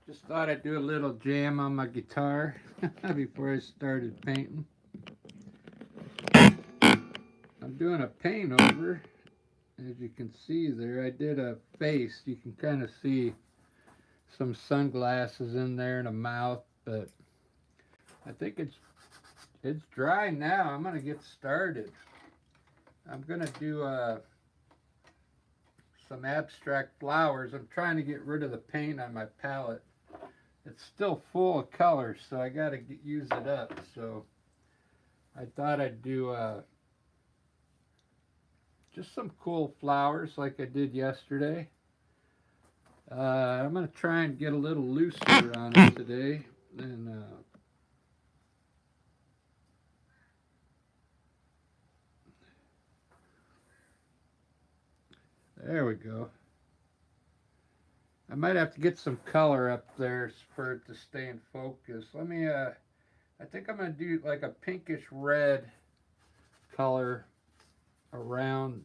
Just thought I'd do a little jam on my guitar before I started painting. I'm doing a paint over. As you can see there, I did a face. You can kind of see some sunglasses in there and a mouth, but I think it's dry now. I'm gonna get started. I'm gonna do some abstract flowers. I'm trying to get rid of the paint on my palette. It's still full of colors, so I gotta use it up. So I thought I'd do just some cool flowers like I did yesterday. I'm going to try and get a little looser on it today. And there we go. I might have to get some color up there for it to stay in focus. I think I'm going to do like a pinkish red color around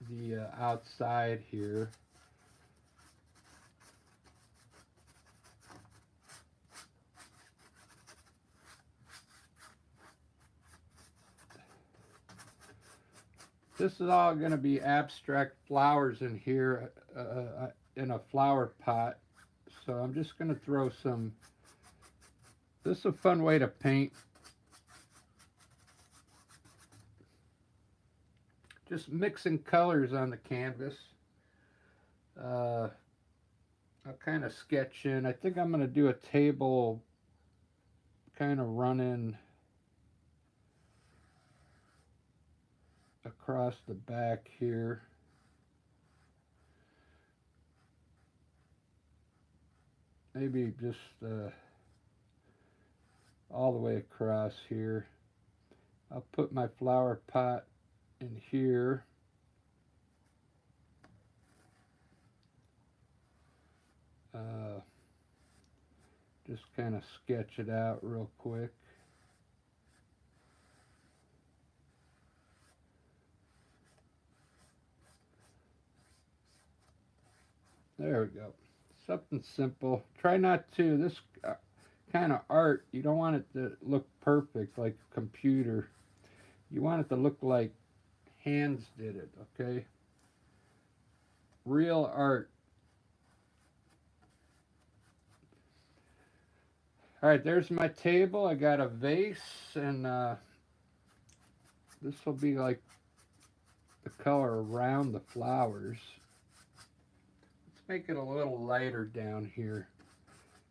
the outside here. This is all going to be abstract flowers in here in a flower pot. So I'm just going to throw some. This is a fun way to paint. Just mixing colors on the canvas. I'll kind of sketch in. I think I'm going to do a table kind of running across the back here. Maybe just all the way across here. I'll put my flower pot in here. Just kind of sketch it out real quick. There we go. Something simple. Try not to, this kind of art, you don't want it to look perfect like a computer. You want it to look like hands did it, okay? Real art. All right, there's my table. I got a vase, and this will be like the color around the flowers. Let's make it a little lighter down here.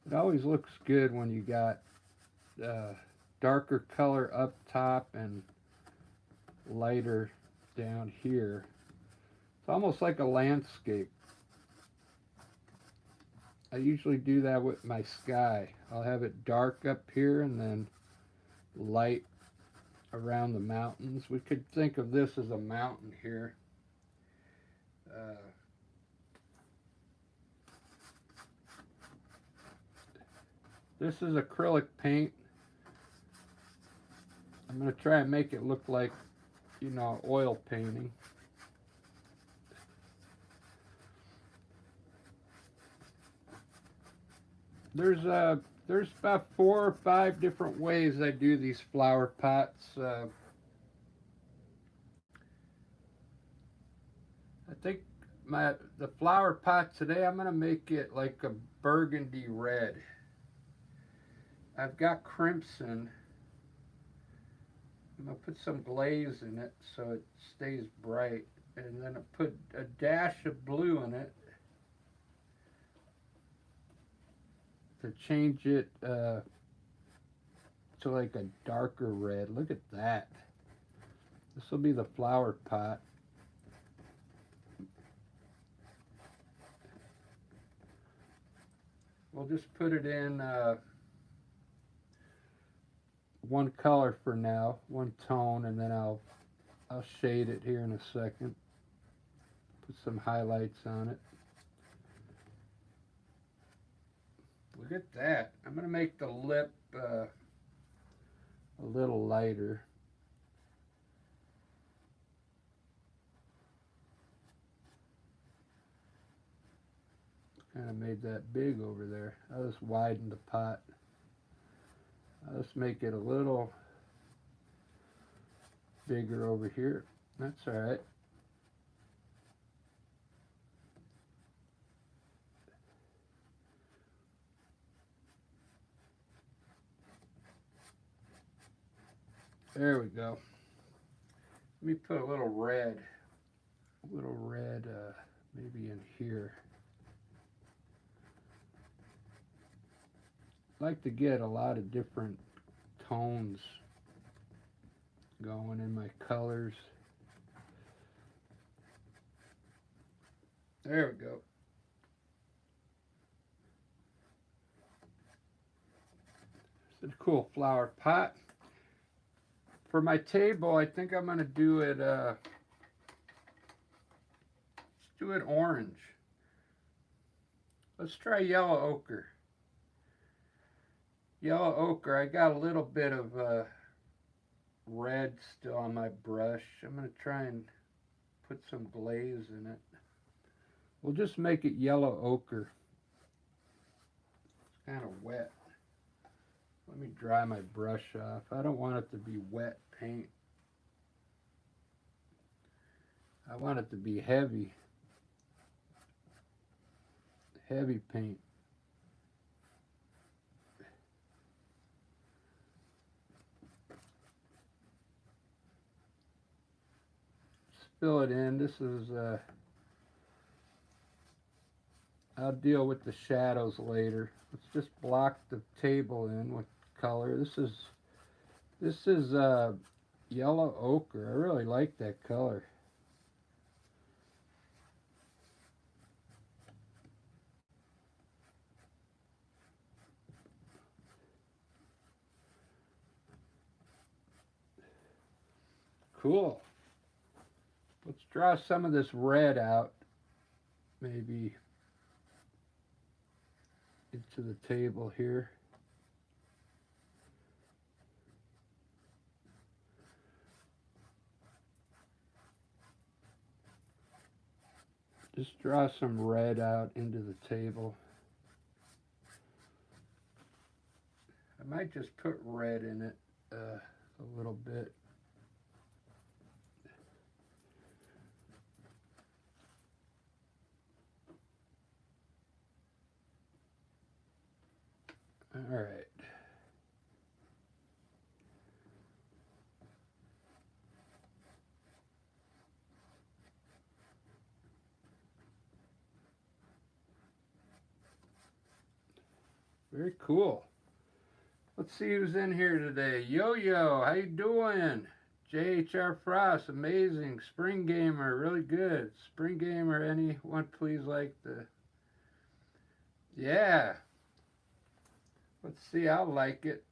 It always looks good when you got darker color up top and lighter down here. It's almost like a landscape. I usually do that with my sky. I'll have it dark up here and then light around the mountains. We could think of this as a mountain here. This is acrylic paint. I'm going to try and make it look like, you know, oil painting. There's about 4 or 5 different ways I do these flower pots. I think the flower pot today, I'm gonna make it like a burgundy red. I've got crimson. I'm gonna put some glaze in it so it stays bright, and then I put a dash of blue in it to change it to like a darker red. Look at that. This will be the flower pot. We'll just put it in one color for now, one tone, and then I'll shade it here in a second. Put some highlights on it. Look at that. I'm going to make the lip a little lighter. Kind of made that big over there. I'll just widen the pot. I'll just make it a little bigger over here. That's all right. There we go. Let me put a little red, maybe in here. I like to get a lot of different tones going in my colors. There we go. It's a cool flower pot. For my table, I think I'm going to do it orange. Let's try yellow ochre. Yellow ochre, I got a little bit of red still on my brush. I'm going to try and put some glaze in it. We'll just make it yellow ochre. It's kind of wet. Let me dry my brush off. I don't want it to be wet paint. I want it to be heavy. Heavy paint. Fill it in. This is I'll deal with the shadows later. Let's just block the table in with color. This is yellow ochre. I really like that color. Cool. Let's draw some of this red out, maybe into the table here. Just draw some red out into the table. I might just put red in it a little bit. All right. Very cool. Let's see who's in here today. Yo-Yo, how you doing? JHR Frost, amazing. Spring Gamer, really good. Spring Gamer, anyone please like the... Yeah. Let's see, I'll like it.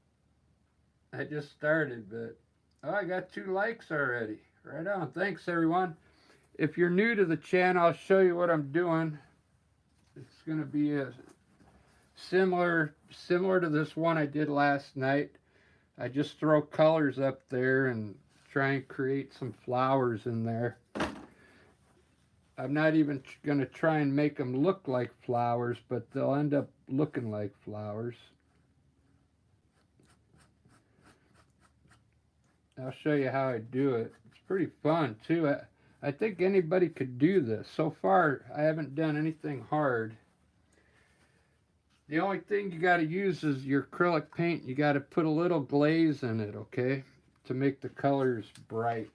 I just started, but... Oh, I got 2 likes already. Right on. Thanks, everyone. If you're new to the channel, I'll show you what I'm doing. It's going to be a similar to this one I did last night. I just throw colors up there and try and create some flowers in there. I'm not even going to try and make them look like flowers, but they'll end up looking like flowers. I'll show you how I do it. It's pretty fun too. I think anybody could do this. So far, I haven't done anything hard. The only thing you got to use is your acrylic paint. You got to put a little glaze in it, okay, to make the colors bright.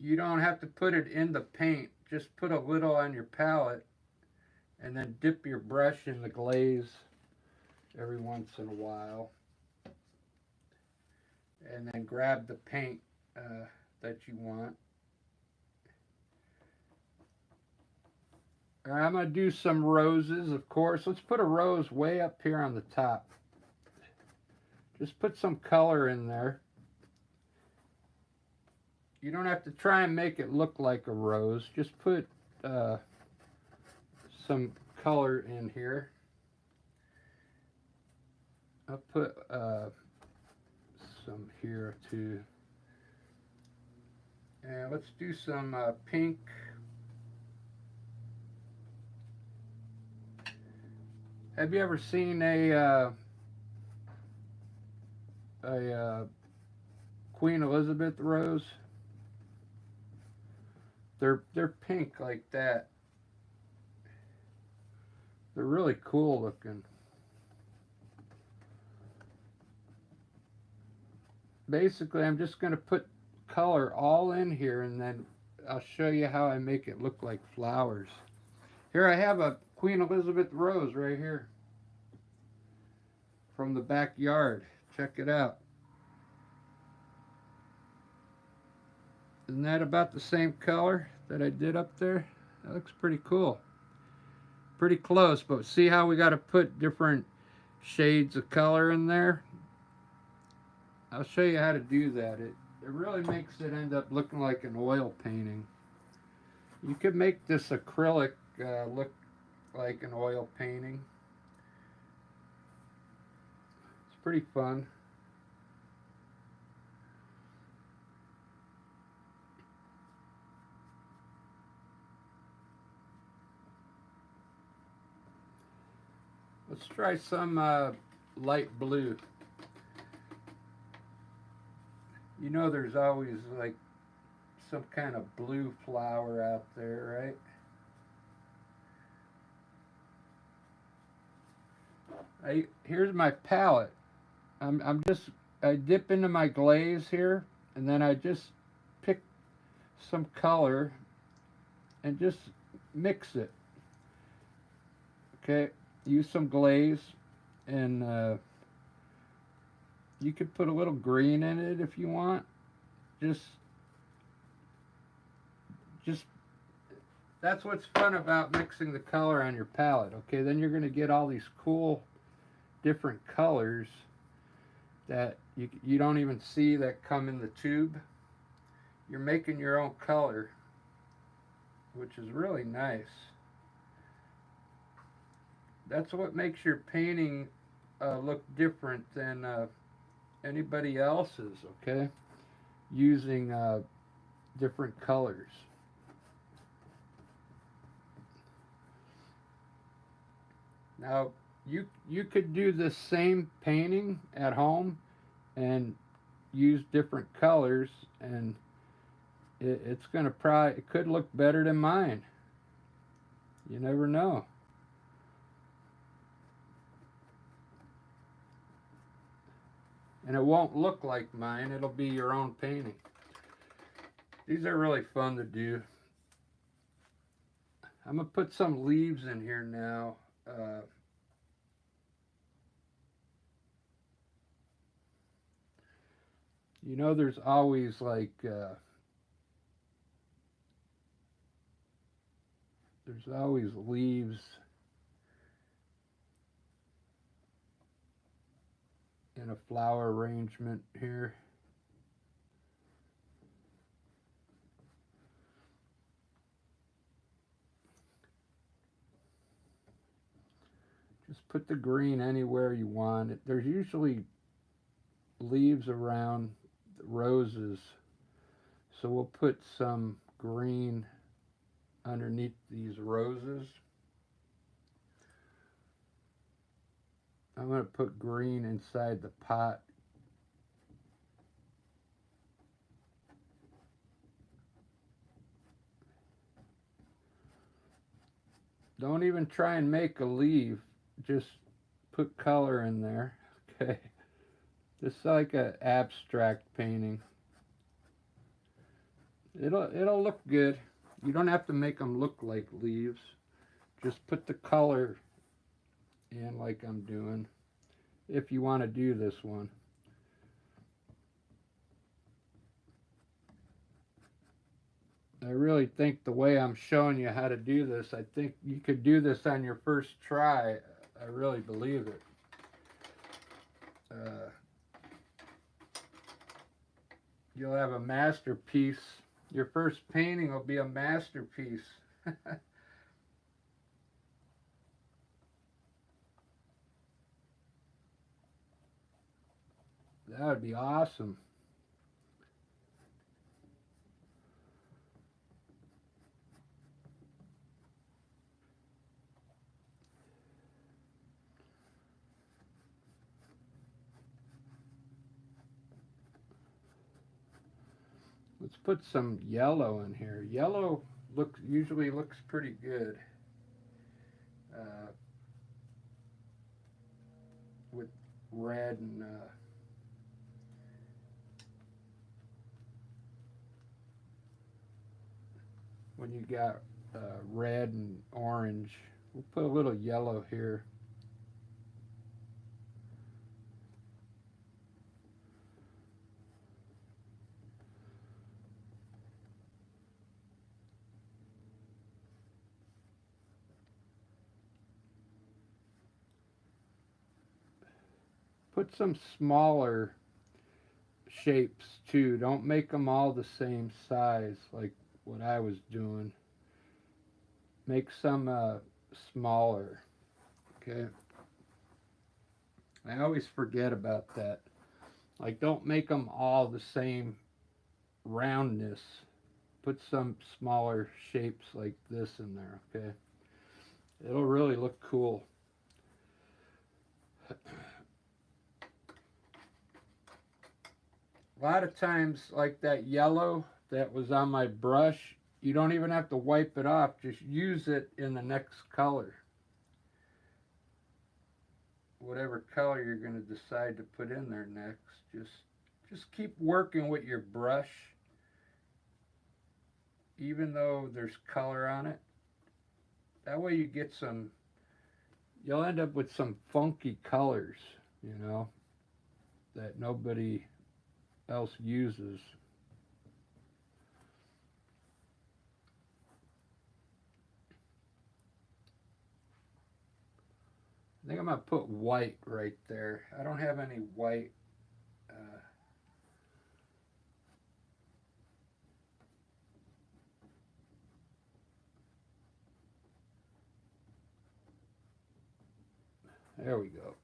You don't have to put it in the paint. Just put a little on your palette and then dip your brush in the glaze every once in a while. And then grab the paint that you want. I'm going to do some roses, of course. Let's put a rose way up here on the top. Just put some color in there. You don't have to try and make it look like a rose. Just put some color in here. I'll put some here too. And let's do some pink. Have you ever seen a Queen Elizabeth rose? They're pink like that. They're really cool looking. Basically, I'm just going to put color all in here, and then I'll show you how I make it look like flowers. Here I have a Queen Elizabeth rose right here from the backyard. Check it out. Isn't that about the same color that I did up there? That looks pretty cool. Pretty close, but see how we got to put different shades of color in there? I'll show you how to do that. It really makes it end up looking like an oil painting. You could make this acrylic look like an oil painting. It's pretty fun. Let's try some light blue. You know there's always like some kind of blue flower out there, right? Here's my palette. I dip into my glaze here, and then I just pick some color and just mix it. Okay, use some glaze, and you could put a little green in it if you want. Just that's what's fun about mixing the color on your palette. Okay, then you're going to get all these cool different colors that you don't even see that come in the tube. You're making your own color, which is really nice. That's what makes your painting look different than anybody else's, okay? Using different colors. Now, you could do the same painting at home and use different colors, and it's gonna it could look better than mine. You never know. And it won't look like mine, it'll be your own painting. These are really fun to do. I'm gonna put some leaves in here now. You know, there's always like there's always leaves in a flower arrangement here. Just put the green anywhere you want it. There's usually leaves around the roses, so we'll put some green underneath these roses. I'm going to put green inside the pot. Don't even try and make a leaf, just put color in there, okay? Just like an abstract painting. It'll look good. You don't have to make them look like leaves. Just put the color in like I'm doing, if you want to do this one. I really think the way I'm showing you how to do this, I think you could do this on your first try. I really believe it. You'll have a masterpiece. Your first painting will be a masterpiece. That would be awesome. Let's put some yellow in here. Yellow usually looks pretty good with red and when you got red and orange. We'll put a little yellow here. Put some smaller shapes too. Don't make them all the same size like what I was doing. Make some smaller. Okay. I always forget about that. Like, don't make them all the same roundness. Put some smaller shapes like this in there, okay? It'll really look cool. A lot of times, like that yellow that was on my brush, you don't even have to wipe it off. Just use it in the next color. Whatever color you're going to decide to put in there next. Just keep working with your brush. Even though there's color on it. That way you get some, you'll end up with some funky colors, you know, that nobody else uses. I think I'm going to put white right there. I don't have any white. There we go.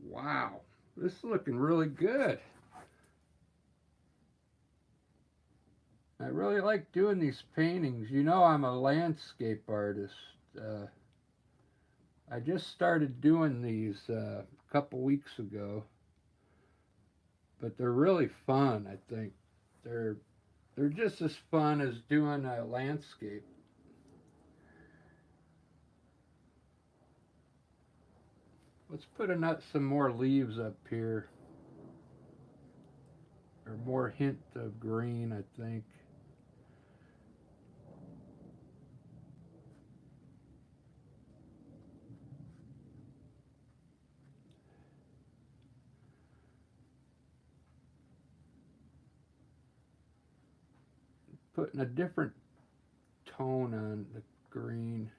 Wow, this is looking really good. I really like doing these paintings. You know, I'm a landscape artist. I just started doing these a couple weeks ago, but they're really fun. I think they're just as fun as doing a landscape. Let's put some more leaves up here, or more hint of green, I think. Putting a different tone on the green.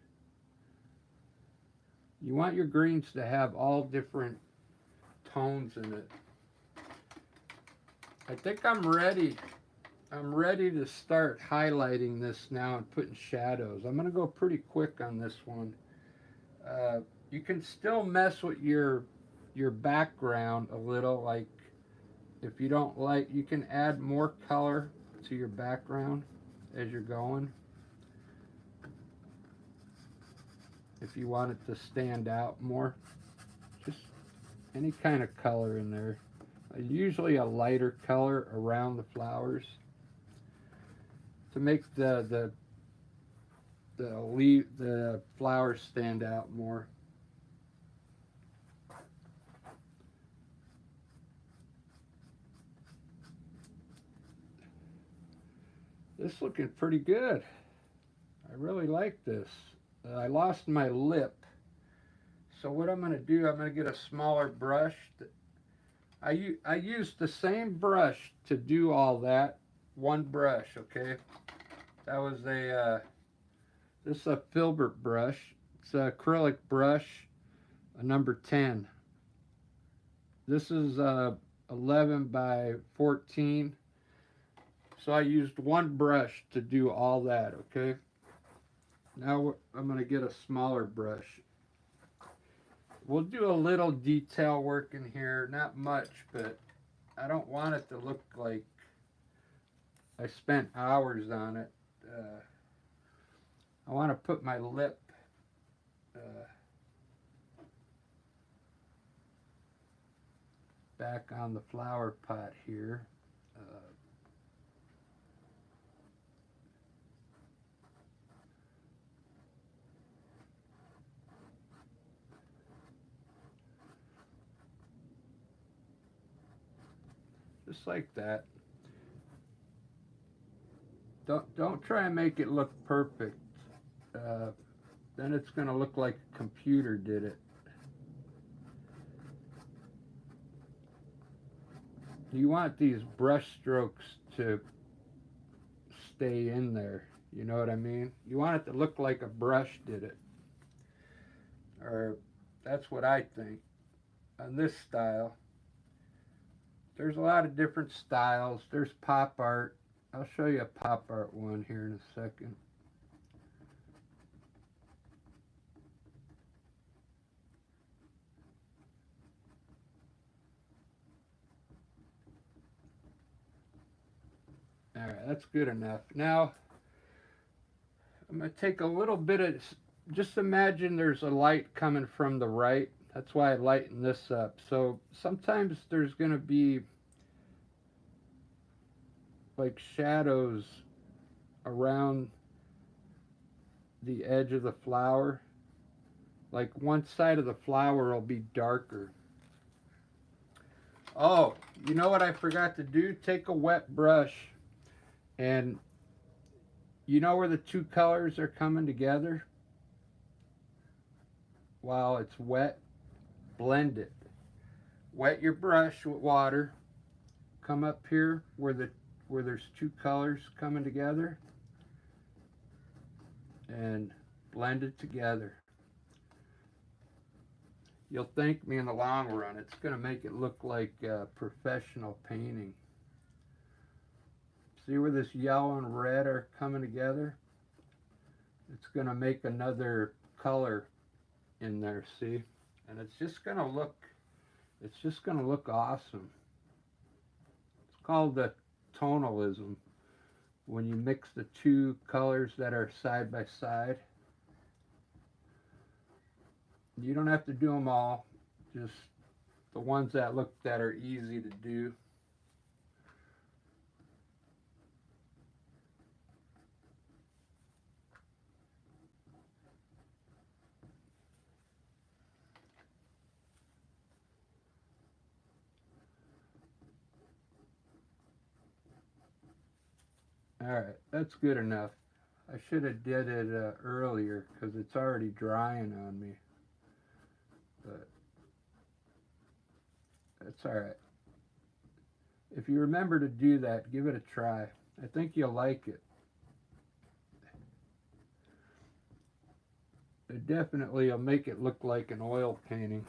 You want your greens to have all different tones in it. I think I'm ready. I'm ready to start highlighting this now and putting shadows. I'm going to go pretty quick on this one. You can still mess with your background a little. Like, if you don't like, you can add more color to your background as you're going. If you want it to stand out more, just any kind of color in there. Usually a lighter color around the flowers to make the flowers stand out more. This is looking pretty good. I really like this. I lost my lip. So what I'm going to do, I'm going to get a smaller brush. I used the same brush to do all that. One brush, okay? That was this is a filbert brush. It's an acrylic brush, a number 10. This is 11 by 14. So I used one brush to do all that, okay? Now I'm going to get a smaller brush. We'll do a little detail work in here, not much, but I don't want it to look like I spent hours on it. I want to put my lip back on the flower pot here. Just like that. Don't try and make it look perfect. Uh, then it's going to look like a computer did it. You want these brush strokes to stay in there. You know what I mean? You want it to look like a brush did it. Or that's what I think. On this style, there's a lot of different styles. There's pop art. I'll show you a pop art one here in a second. All right, that's good enough. Now, I'm going to take a little bit of, just imagine there's a light coming from the right. That's why I lighten this up. So sometimes there's going to be like shadows around the edge of the flower. Like one side of the flower will be darker. Oh, you know what I forgot to do? Take a wet brush and you know where the two colors are coming together? While it's wet, blend it. Wet your brush with water. Come up here where there's two colors coming together and blend it together. You'll thank me in the long run. It's going to make it look like professional painting. See where this yellow and red are coming together? It's going to make another color in there, see? And it's just going to look awesome. It's called the tonalism. When you mix the two colors that are side by side. You don't have to do them all, just the ones that are easy to do. All right, that's good enough. I should have did it earlier because it's already drying on me, but that's all right. If you remember to do that, give it a try. I think you'll like it. It definitely will make it look like an oil painting.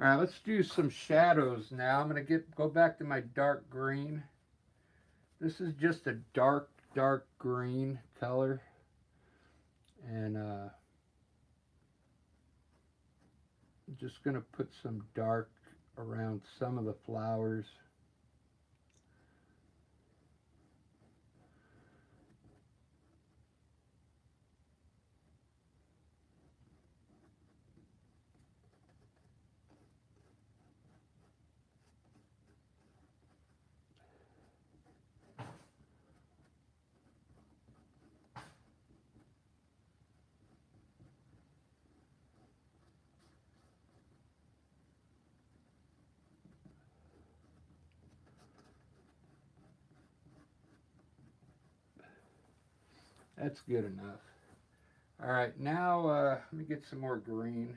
All right, let's do some shadows now. I'm going to go back to my dark green. This is just a dark green color. And I'm just going to put some dark around some of the flowers. That's good enough. All right, now let me get some more green.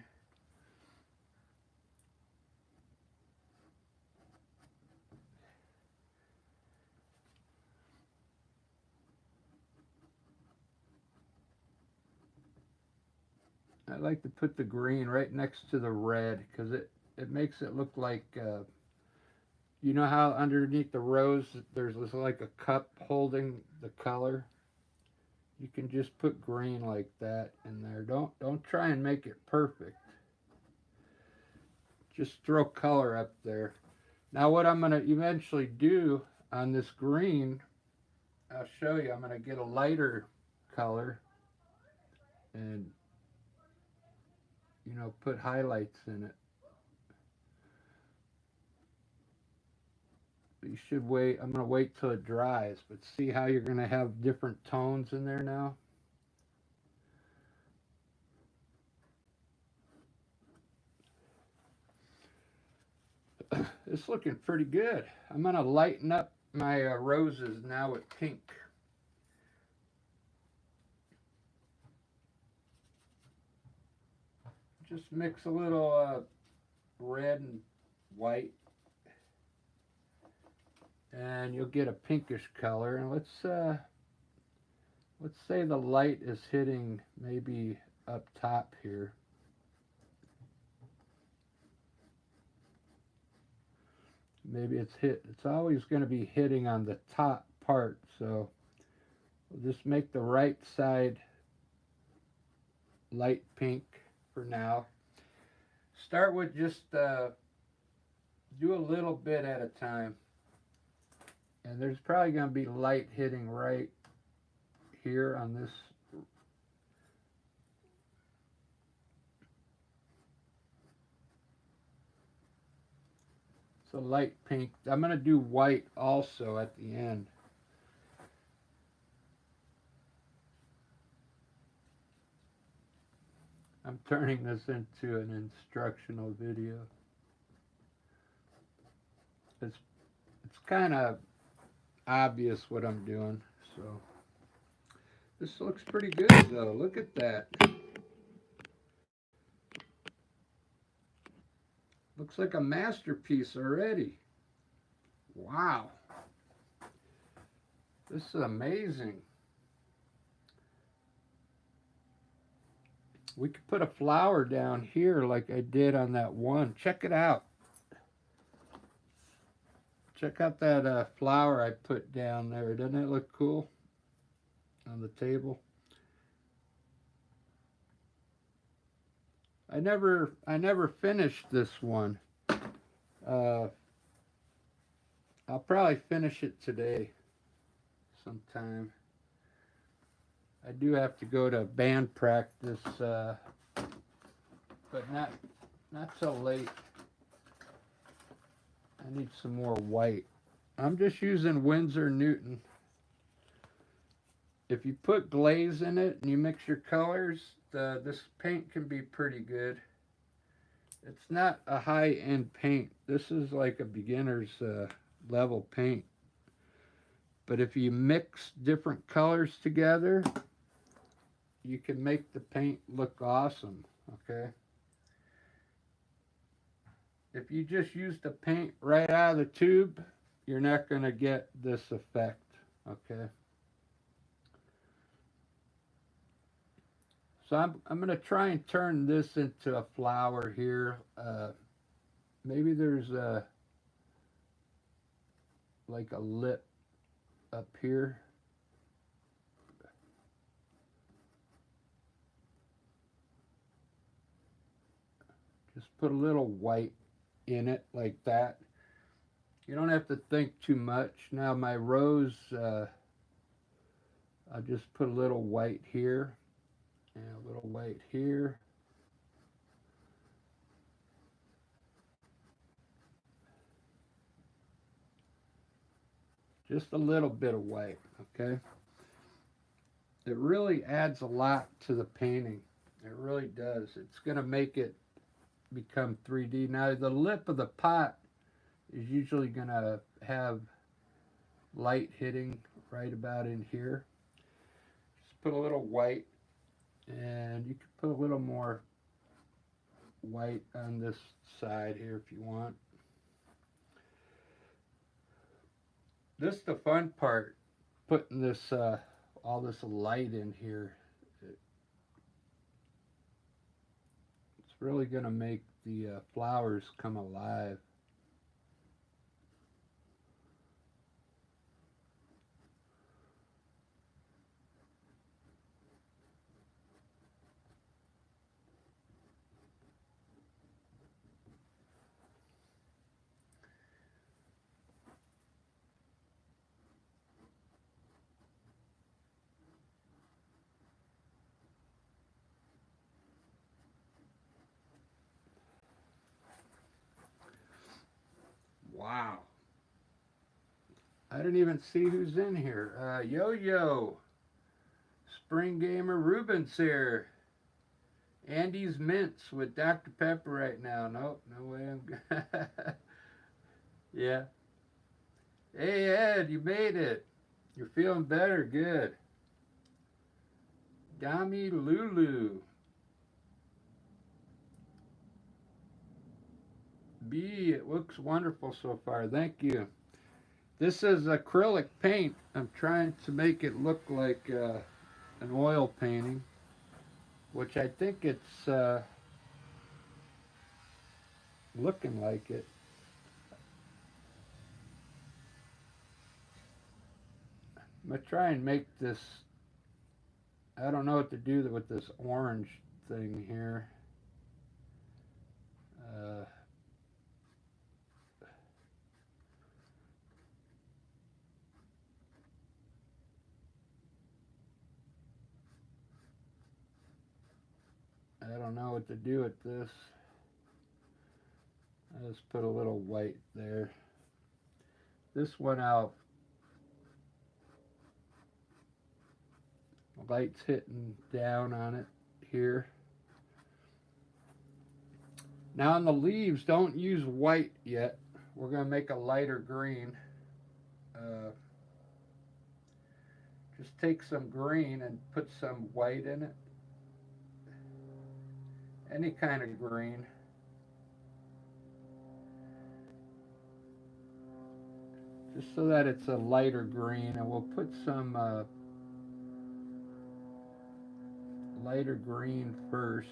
I like to put the green right next to the red because it makes it look like, you know how underneath the rose there's this, like a cup holding the color? You can just put green like that in there. Don't try and make it perfect. Just throw color up there. Now what I'm going to eventually do on this green, I'll show you. I'm going to get a lighter color and, you know, put highlights in it. But you should wait. I'm going to wait till it dries. But see how you're going to have different tones in there now? It's looking pretty good. I'm going to lighten up my roses now with pink. Just mix a little red and white, and you'll get a pinkish color. And let's say the light is hitting maybe up top here. Maybe it's always going to be hitting on the top part, so we'll just make the right side light pink for now. Start with just do a little bit at a time, and there's probably going to be light hitting right here on this. It's a light pink. I'm going to do white also at the end. I'm turning this into an instructional video. It's kind of obvious what I'm doing, so this looks pretty good though. Look at that. Looks like a masterpiece already. Wow. This is amazing. We could put a flower down here like I did on that one. Check it out. Check out that flower I put down there. Doesn't it look cool on the table? I never finished this one. I'll probably finish it today sometime. I do have to go to band practice, but not so late. I need some more white. I'm just using Winsor Newton. If you put glaze in it and you mix your colors, this paint can be pretty good. It's not a high-end paint. This is like a beginner's level paint. But if you mix different colors together, you can make the paint look awesome, okay? If you just use the paint right out of the tube, you're not going to get this effect, okay? So I'm going to try and turn this into a flower here. Maybe there's like a lip up here. Just put a little white in it like that. You don't have to think too much. Now my rose, I'll just put a little white here and a little white here. Just a little bit of white, okay? It really adds a lot to the painting. It really does. It's going to make it become 3D. Now the lip of the pot is usually going to have light hitting right about in here. Just put a little white, and you can put a little more white on this side here if you want. This is the fun part, putting this all this light in here. It's really going to make the flowers come alive. Wow. I didn't even see who's in here. Yo-Yo. Spring Gamer Ruben's here. Andy's Mints with Dr. Pepper right now. Nope, no way I'm Yeah. Hey, Ed, you made it. You're feeling better. Good. Dami Lulu. B, it looks wonderful so far. Thank you. This is acrylic paint. I'm trying to make it look like an oil painting, which I think it's looking like it. I'm going to try and make this, I don't know what to do with this orange thing here. Uh, I don't know what to do with this. I'll just put a little white there. This one out. Light's hitting down on it here. Now on the leaves, don't use white yet. We're going to make a lighter green. Just take some green and put some white in it. Any kind of green. Just so that it's a lighter green, and we'll put some lighter green first.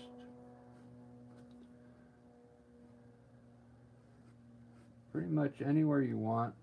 Pretty much anywhere you want.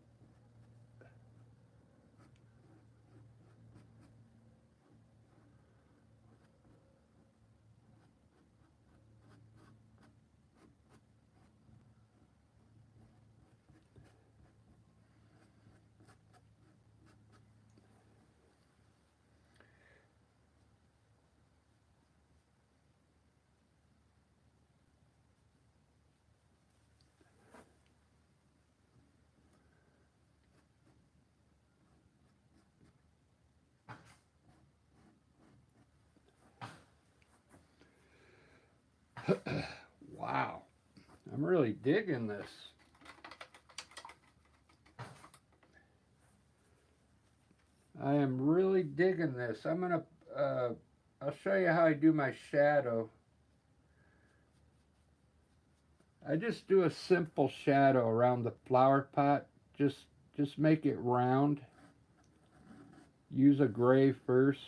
Wow, I'm really digging this. I am really digging this. I'll show you how I do my shadow. I just do a simple shadow around the flower pot. Just make it round. Use a gray first.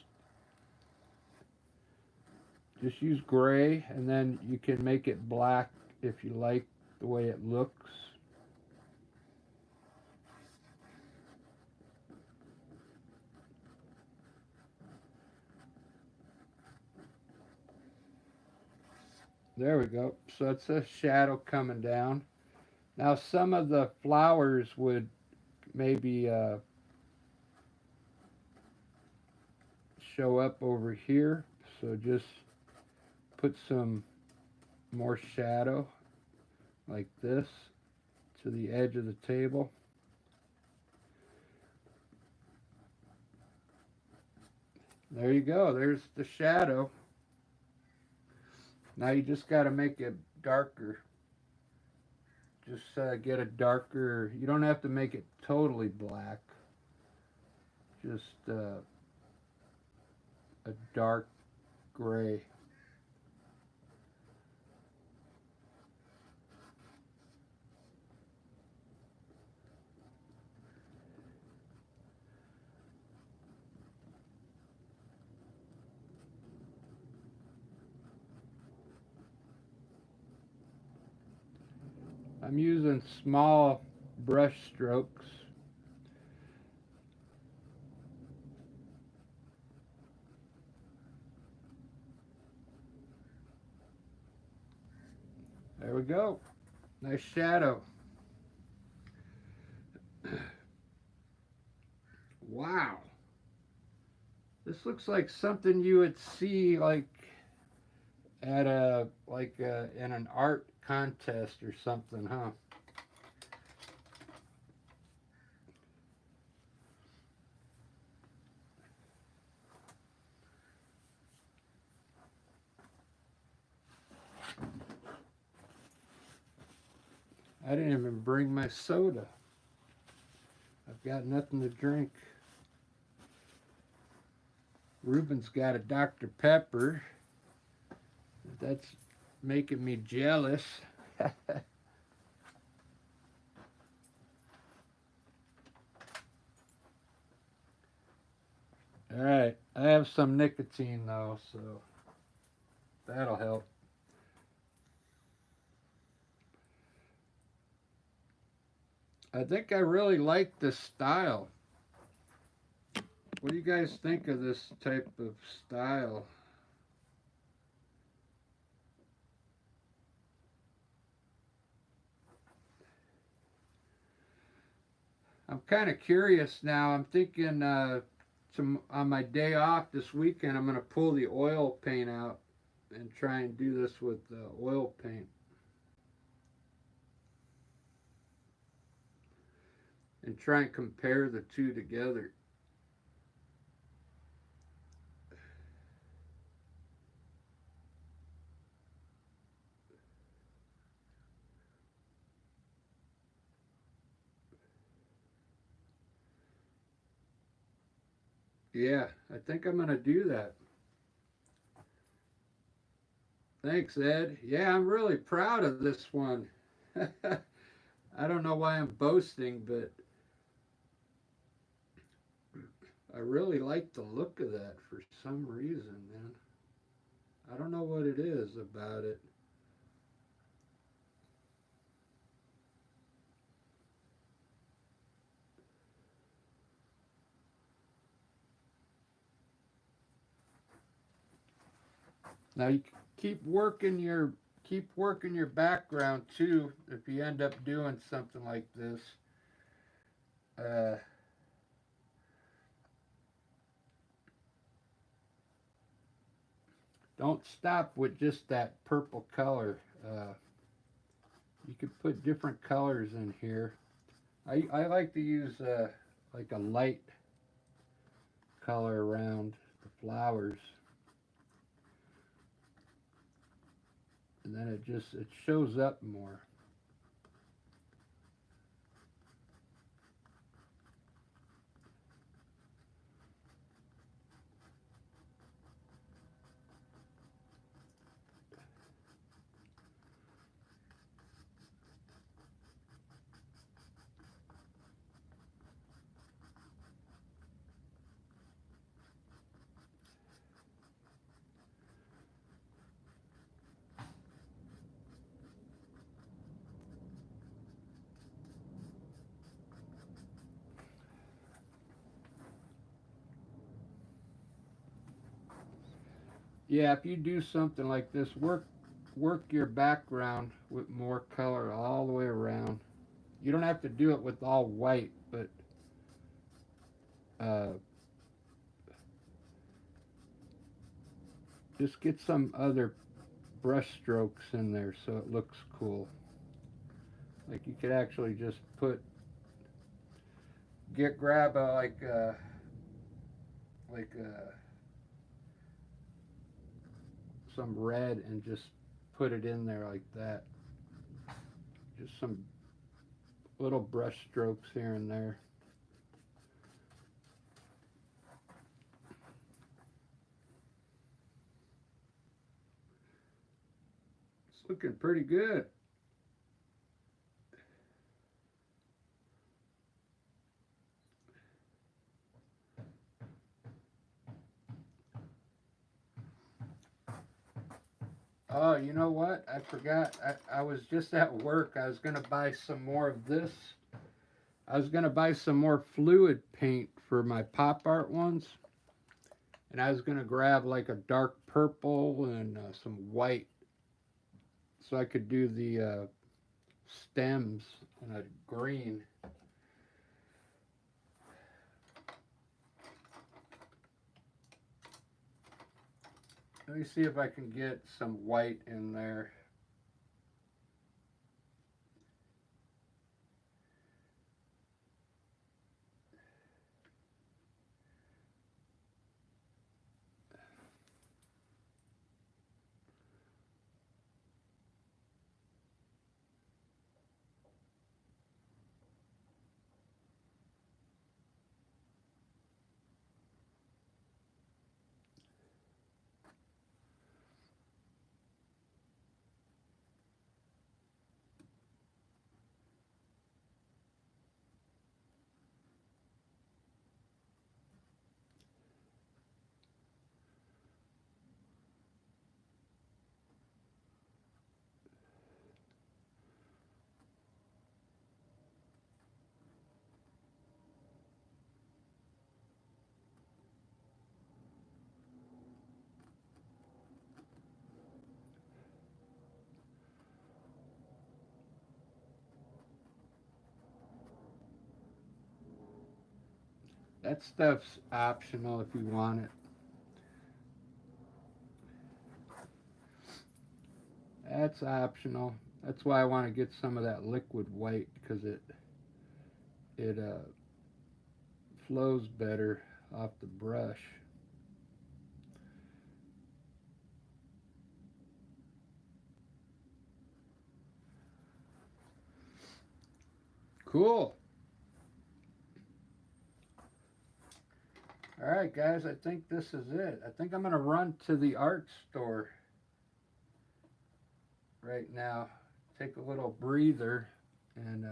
Just use gray, and then you can make it black if you like the way it looks. There we go. So it's a shadow coming down. Now some of the flowers would maybe show up over here. So just put some more shadow like this to the edge of the table. There you go. There's the shadow. Now you just got to make it darker. Just get a darker, you don't have to make it totally black. Just a dark gray. I'm using small brush strokes. There we go. Nice shadow. Wow. This looks like something you would see like at in an art contest or something, huh? I didn't even bring my soda. I've got nothing to drink. Ruben's got a Dr. Pepper. That's making me jealous. Alright, I have some nicotine though, so that'll help. I think I really like this style. What do you guys think of this type of style? I'm kind of curious now. I'm thinking on my day off this weekend, I'm going to pull the oil paint out and try and do this with oil paint. And try and compare the two together. Yeah, I think I'm going to do that. Thanks, Ed. Yeah, I'm really proud of this one. I don't know why I'm boasting, but I really like the look of that for some reason, man. I don't know what it is about it. Now you keep working your background too. If you end up doing something like this, uh, don't stop with just that purple color. You could put different colors in here. I like to use like a light color around the flowers, and then it shows up more. Yeah, if you do something like this, work your background with more color all the way around. You don't have to do it with all white, but uh, just get some other brush strokes in there so it looks cool. Like you could actually just grab a some red and just put it in there like that. Just some little brush strokes here and there. It's looking pretty good. Oh, you know what? I forgot. I was just at work. I was going to buy some more of this. I was going to buy some more fluid paint for my pop art ones. And I was going to grab like a dark purple and some white so I could do the stems in a green. Let me see if I can get some white in there. That stuff's optional if you want it. That's optional. That's why I want to get some of that liquid white because it flows better off the brush. Cool. All right, guys, I think this is it. I think I'm going to run to the art store right now, take a little breather, and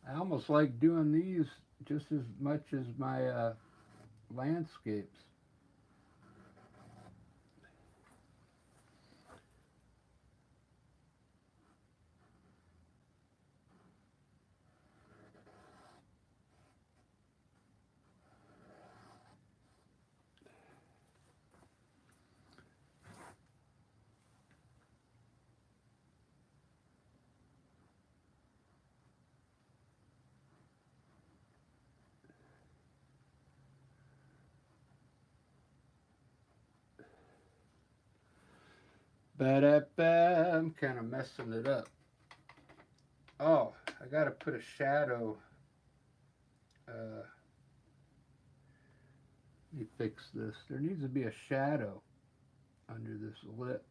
I almost like doing these just as much as my landscapes. Ba-da-ba, I'm kind of messing it up. Oh, I got to put a shadow. Let me fix this. There needs to be a shadow under this lip.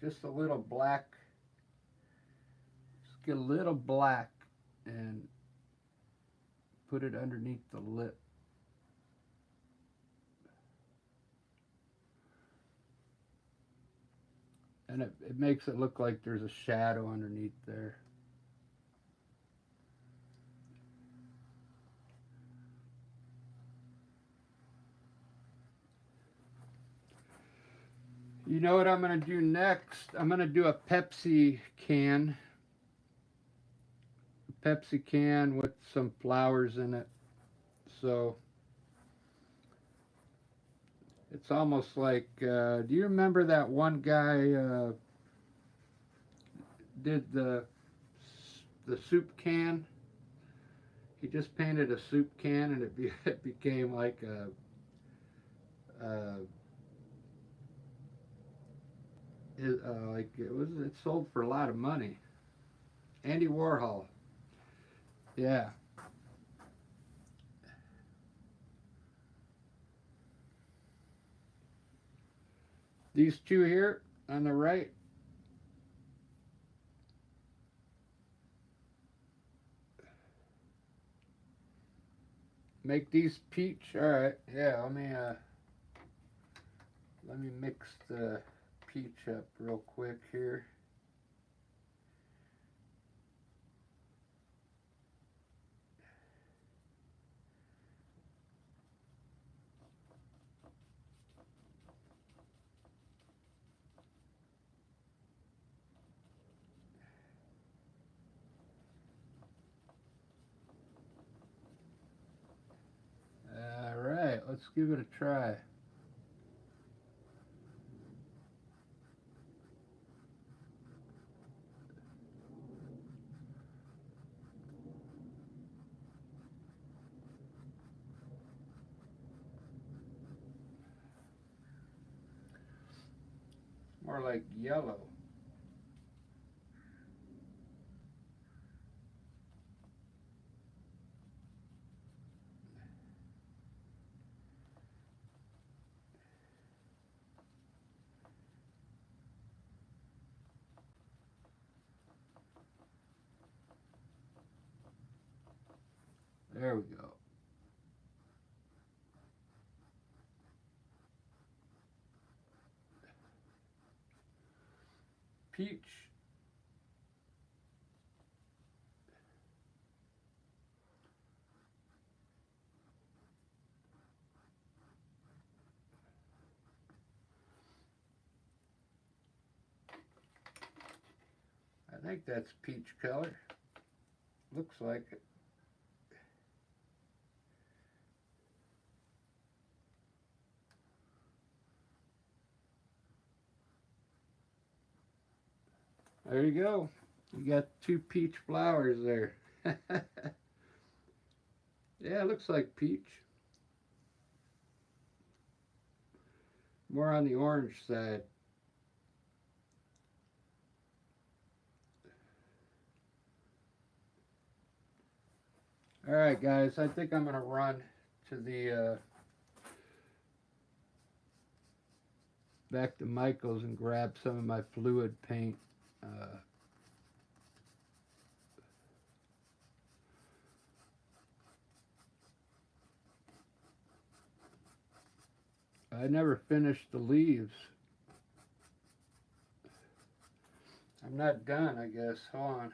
Just a little black. Just get a little black and put it underneath the lip. And it makes it look like there's a shadow underneath there. You know what I'm going to do next? I'm going to do a Pepsi can. A Pepsi can with some flowers in it. So it's almost like, do you remember that one guy did the soup can? He just painted a soup can and it became like a like it sold for a lot of money. Andy Warhol. Yeah. These two here on the right. Make these peach. All right. Yeah. Let me mix the peach up real quick here. All right. Let's give it a try. More like yellow. There we go. Peach. I think that's peach color. Looks like it. There you go. You got two peach flowers there. Yeah, it looks like peach. More on the orange side. All right, guys, I think I'm going to run to the back to Michael's and grab some of my fluid paint. I never finished the leaves. I'm not done, I guess. Hold on.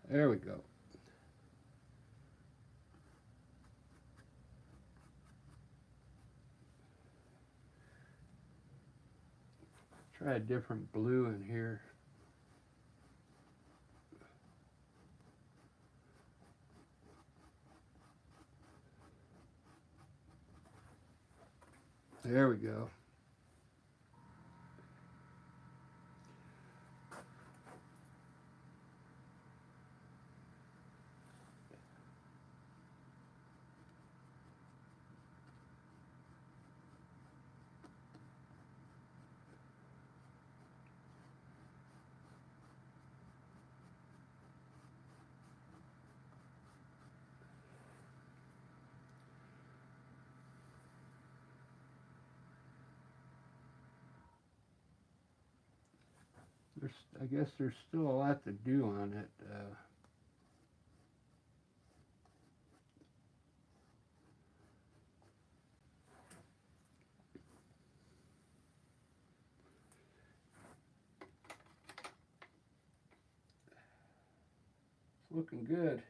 There we go. Try a different blue in here. There we go. I guess there's still a lot to do on it. It's looking good.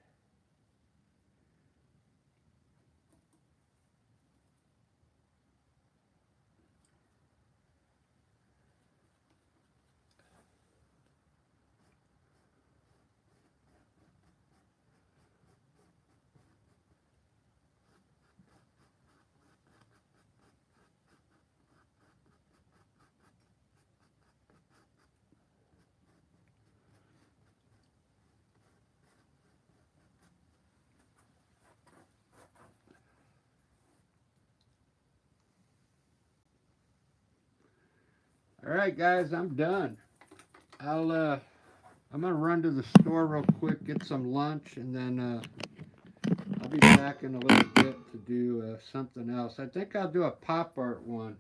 All right, guys, I'm done. I'm gonna run to the store real quick, get some lunch, and then I'll be back in a little bit to do something else. I think I'll do a pop art one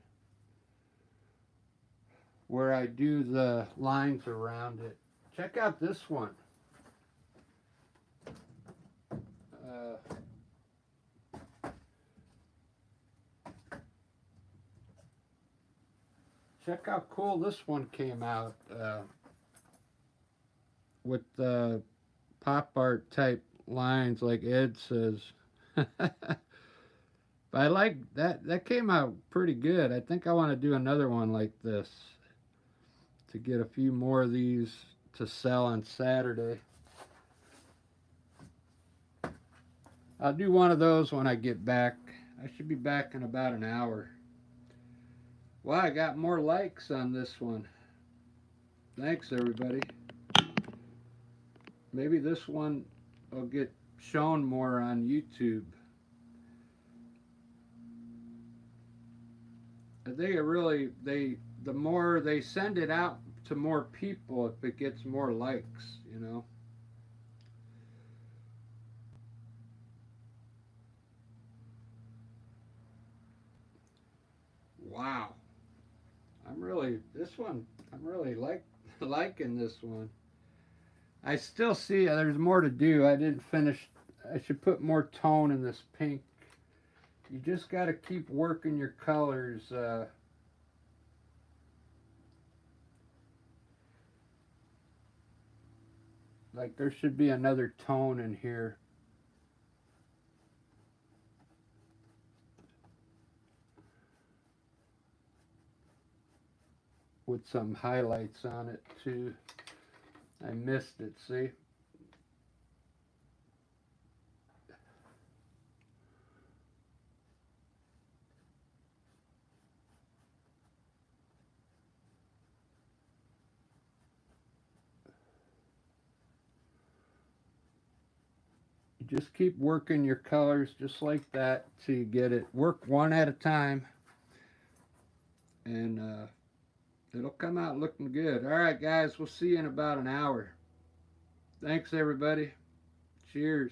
where I do the lines around it. Check out this one. Uh, check how cool this one came out with the pop art type lines, like Ed says. But I like that. That came out pretty good. I think I want to do another one like this to get a few more of these to sell on Saturday. I'll do one of those when I get back. I should be back in about an hour. Well, I got more likes on this one. Thanks, everybody. Maybe this one will get shown more on YouTube. I think it really, the more they send it out to more people, if it gets more likes, you know. Wow. I'm really liking this one. I still see there's more to do. I didn't finish. I should put more tone in this pink. You just got to keep working your colors. Like there should be another tone in here. With some highlights on it too. I missed it, see? You just keep working your colors just like that till you get it. Work one at a time, and it'll come out looking good. All right, guys, we'll see you in about an hour. Thanks, everybody. Cheers.